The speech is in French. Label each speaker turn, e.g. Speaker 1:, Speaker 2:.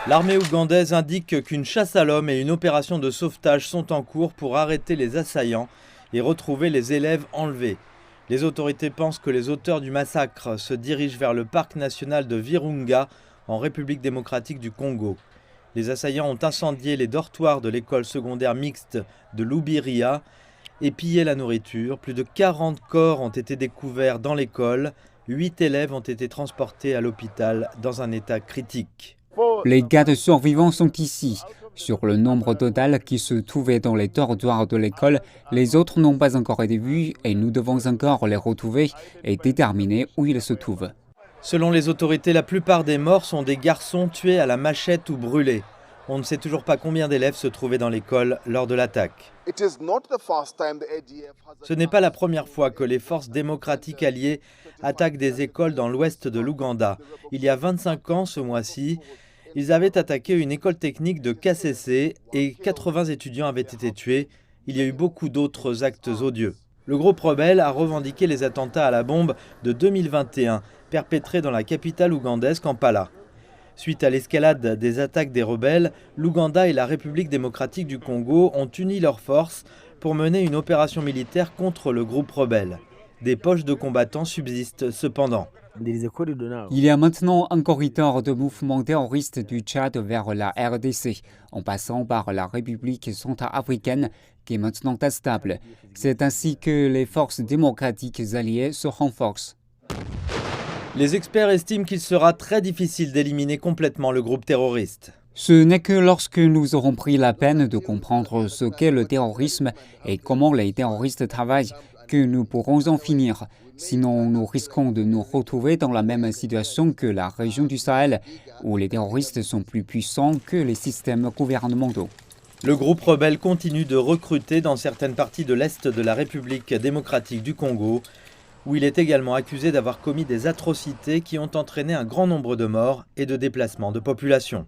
Speaker 1: L'armée ougandaise indique qu'une chasse à l'homme et une opération de sauvetage sont en cours pour arrêter les assaillants et retrouver les élèves enlevés. Les autorités pensent que les auteurs du massacre se dirigent vers le parc national de Virunga, en République démocratique du Congo. Les assaillants ont incendié les dortoirs de l'école secondaire mixte de Lubiria et pillé la nourriture. Plus de 40 corps ont été découverts dans l'école. 8 élèves ont été transportés à l'hôpital dans un état critique.
Speaker 2: Les gardes survivants sont ici. Sur le nombre total qui se trouvait dans les dortoirs de l'école, les autres n'ont pas encore été vus et nous devons encore les retrouver et déterminer où ils se trouvent.
Speaker 1: Selon les autorités, la plupart des morts sont des garçons tués à la machette ou brûlés. On ne sait toujours pas combien d'élèves se trouvaient dans l'école lors de l'attaque. Ce n'est pas la première fois que les forces démocratiques alliées attaquent des écoles dans l'ouest de l'Ouganda. Il y a 25 ans, ce mois-ci, ils avaient attaqué une école technique de KCC et 80 étudiants avaient été tués. Il y a eu beaucoup d'autres actes odieux. Le groupe rebelle a revendiqué les attentats à la bombe de 2021, perpétrés dans la capitale ougandaise, Kampala. Suite à l'escalade des attaques des rebelles, l'Ouganda et la République démocratique du Congo ont uni leurs forces pour mener une opération militaire contre le groupe rebelle. Des poches de combattants subsistent cependant.
Speaker 2: Il y a maintenant un corridor de mouvement terroriste du Tchad vers la RDC, en passant par la République centrafricaine, qui est maintenant stable. C'est ainsi que les forces démocratiques alliées se renforcent.
Speaker 1: Les experts estiment qu'il sera très difficile d'éliminer complètement le groupe terroriste.
Speaker 2: Ce n'est que lorsque nous aurons pris la peine de comprendre ce qu'est le terrorisme et comment les terroristes travaillent que nous pourrons en finir. Sinon, nous risquons de nous retrouver dans la même situation que la région du Sahel, où les terroristes sont plus puissants que les systèmes gouvernementaux.
Speaker 1: Le groupe rebelle continue de recruter dans certaines parties de l'Est de la République démocratique du Congo, où il est également accusé d'avoir commis des atrocités qui ont entraîné un grand nombre de morts et de déplacements de population.